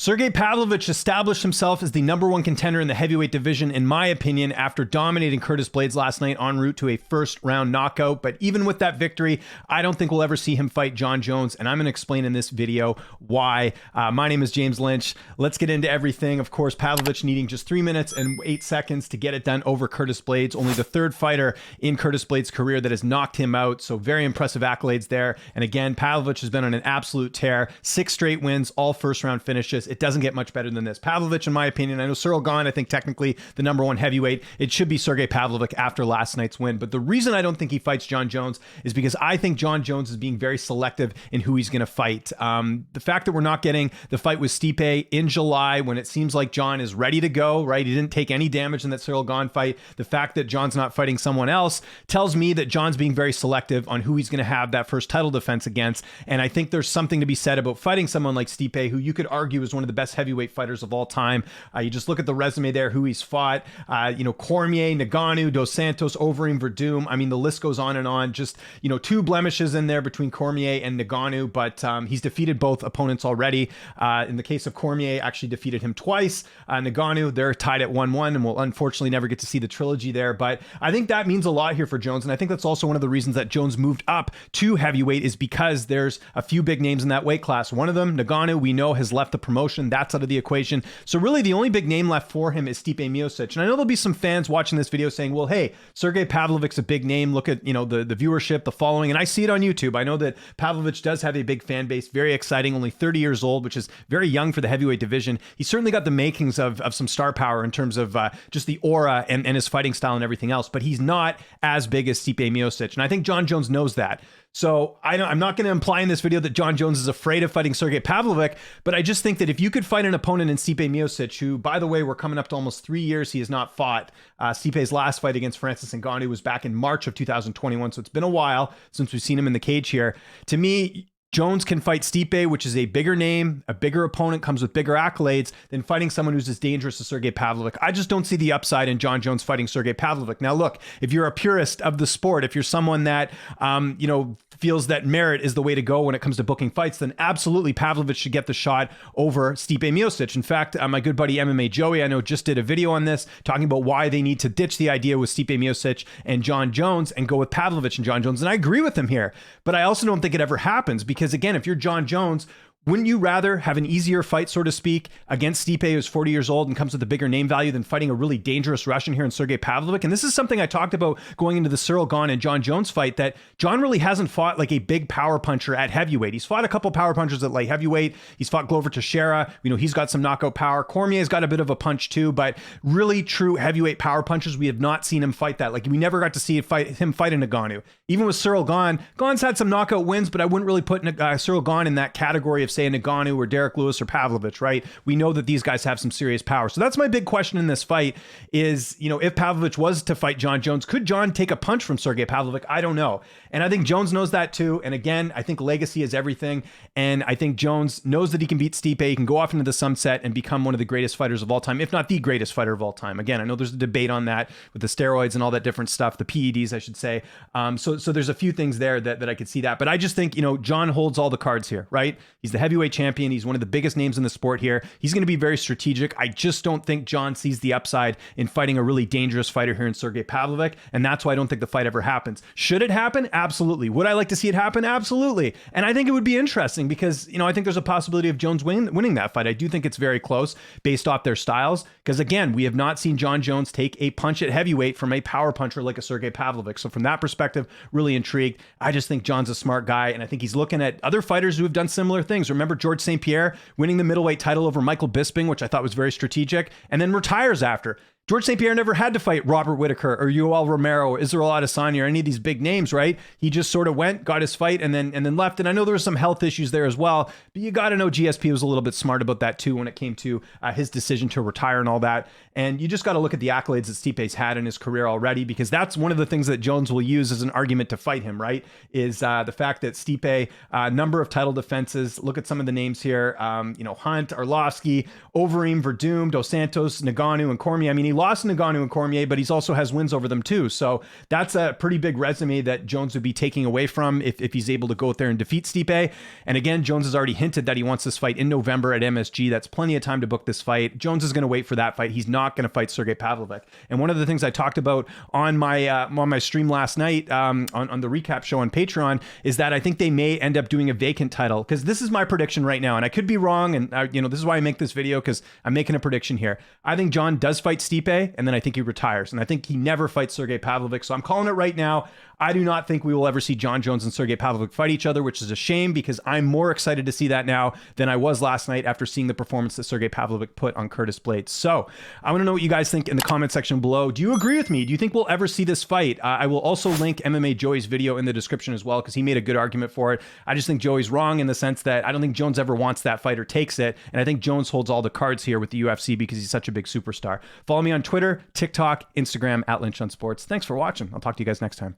Sergei Pavlovich established himself as the #1 contender in the heavyweight division, in my opinion, after dominating Curtis Blaydes last night en route to a first-round knockout. But even with that victory, I don't think we'll ever see him fight Jon Jones, and I'm going to explain in this video why. My name is James Lynch. Let's get into everything. Of course, Pavlovich needing just 3 minutes and 8 seconds to get it done over Curtis Blaydes, only the third fighter in Curtis Blaydes' career that has knocked him out, so very impressive accolades there. And again, Pavlovich has been on an absolute tear. 6 straight wins, all first-round finishes. It doesn't get much better than this. Pavlovich, in my opinion, I know Cyril Gane, I think technically the #1 heavyweight. It should be Sergei Pavlovich after last night's win. But the reason I don't think he fights Jon Jones is because I think Jon Jones is being very selective in who he's going to fight. The fact that we're not getting the fight with Stipe in July when it seems like Jon is ready to go, right? He didn't take any damage in that Cyril Gane fight. The fact that Jon's not fighting someone else tells me that Jon's being very selective on who he's going to have that first title defense against. And I think there's something to be said about fighting someone like Stipe, who you could argue is one of the best heavyweight fighters of all time. You just look at the resume there, who he's fought. Cormier, Ngannou, Dos Santos, Overeem, Verdum. I mean, the list goes on and on. Just, 2 blemishes in there between Cormier and Ngannou, but he's defeated both opponents already. In the case of Cormier, actually defeated him twice. Ngannou, they're tied at 1-1, and we'll unfortunately never get to see the trilogy there. But I think that means a lot here for Jones, and I think that's also one of the reasons that Jones moved up to heavyweight is because there's a few big names in that weight class. One of them, Ngannou, we know has left the promotion. That's out of the equation. So really the only big name left for him is Stipe Miocic. And I know there'll be some fans watching this video saying, well, hey, Sergei Pavlovich's a big name. Look at, the viewership, the following. And I see it on YouTube. I know that Pavlovich does have a big fan base, very exciting, only 30 years old, which is very young for the heavyweight division. He's certainly got the makings of some star power in terms of just the aura and his fighting style and everything else, but he's not as big as Stipe Miocic. And I think Jon Jones knows that. So I'm not going to imply in this video that Jon Jones is afraid of fighting Sergei Pavlovich, but I just think that if you could fight an opponent in Stipe Miocic, who, by the way, we're coming up to almost 3 years he has not fought. Stipe's last fight against Francis Ngannou was back in March of 2021, so it's been a while since we've seen him in the cage here. To me, Jones can fight Stipe, which is a bigger name, a bigger opponent, comes with bigger accolades than fighting someone who's as dangerous as Sergei Pavlovich. I just don't see the upside in Jon Jones fighting Sergei Pavlovich. Now, look, if you're a purist of the sport, if you're someone that, feels that merit is the way to go when it comes to booking fights, then absolutely Pavlovich should get the shot over Stipe Miocic. In fact, my good buddy MMA Joey, I know, just did a video on this talking about why they need to ditch the idea with Stipe Miocic and Jon Jones and go with Pavlovich and Jon Jones. And I agree with him here, but I also don't think it ever happens because, again, if you're Jon Jones, wouldn't you rather have an easier fight, so to speak, against Stipe, who's 40 years old and comes with a bigger name value, than fighting a really dangerous Russian here in Sergei Pavlovich? And this is something I talked about going into the Cyril Gane and Jon Jones fight, that Jon really hasn't fought like a big power puncher at heavyweight. He's fought a couple power punchers at light heavyweight. He's fought Glover Teixeira. He's got some knockout power. Cormier's got a bit of a punch too, but really true heavyweight power punchers, we have not seen him fight that. Like, we never got to see him fight in Ngannou. Even with Cyril Gane, Gane's had some knockout wins, but I wouldn't really put Cyril Gane in that category of, say, Ngannou or Derek Lewis or Pavlovich, right? We know that these guys have some serious power. So that's my big question in this fight is, if Pavlovich was to fight Jon Jones, could Jon take a punch from Sergei Pavlovich? I don't know. And I think Jones knows that too. And again, I think legacy is everything. And I think Jones knows that he can beat Stipe. He can go off into the sunset and become one of the greatest fighters of all time, if not the greatest fighter of all time. Again, I know there's a debate on that with the steroids and all that different stuff, the PEDs, I should say. So there's a few things there that I could see that. But I just think, Jon holds all the cards here, right? He's the heavyweight champion. He's one of the biggest names in the sport here. He's going to be very strategic. I just don't think Jon sees the upside in fighting a really dangerous fighter here in Sergei Pavlovich, and that's why I don't think the fight ever happens. Should it happen? Absolutely. Would I like to see it happen? Absolutely. And I think it would be interesting because, I think there's a possibility of Jones winning that fight. I do think it's very close based off their styles because, again, we have not seen Jon Jones take a punch at heavyweight from a power puncher like a Sergei Pavlovich. So from that perspective, really intrigued. I just think Jon's a smart guy, and I think he's looking at other fighters who have done similar things. Remember George St. Pierre winning the middleweight title over Michael Bisping, which I thought was very strategic, and then retires after. George St. Pierre never had to fight Robert Whittaker or Yoel Romero or Israel Adesanya or any of these big names, right? He just sort of went, got his fight, and then left. And I know there were some health issues there as well, but you got to know GSP was a little bit smart about that too when it came to his decision to retire and all that. And you just got to look at the accolades that Stipe's had in his career already, because that's one of the things that Jones will use as an argument to fight him, right? Is the fact that Stipe, number of title defenses, look at some of the names here, Hunt, Arlovsky, Overeem, Verdum, Dos Santos, Ngannou, and Cormier. I mean, he lost to Ngannou and Cormier, but he's also has wins over them too. So that's a pretty big resume that Jones would be taking away from if he's able to go out there and defeat Stipe. And again, Jones has already hinted that he wants this fight in November at MSG. That's plenty of time to book this fight. Jones is going to wait for that fight. He's not going to fight Sergei Pavlovich. And one of the things I talked about on my stream last night on the recap show on Patreon is that I think they may end up doing a vacant title, because this is my prediction right now, and I could be wrong. And this is why I make this video, because I'm making a prediction here. I think Jon does fight Stipe, and then I think he retires, and I think he never fights Sergei Pavlovich. So I'm calling it right now. I do not think we will ever see Jon Jones and Sergei Pavlovich fight each other, which is a shame, because I'm more excited to see that now than I was last night after seeing the performance that Sergei Pavlovich put on Curtis Blaydes. So I want to know what you guys think in the comment section below. Do you agree with me? Do you think we'll ever see this fight? I will also link MMA Joey's video in the description as well, because he made a good argument for it. I just think Joey's wrong in the sense that I don't think Jones ever wants that fight or takes it. And I think Jones holds all the cards here with the UFC because he's such a big superstar. Follow me on Twitter, TikTok, Instagram, @LynchOnSports. Thanks for watching. I'll talk to you guys next time.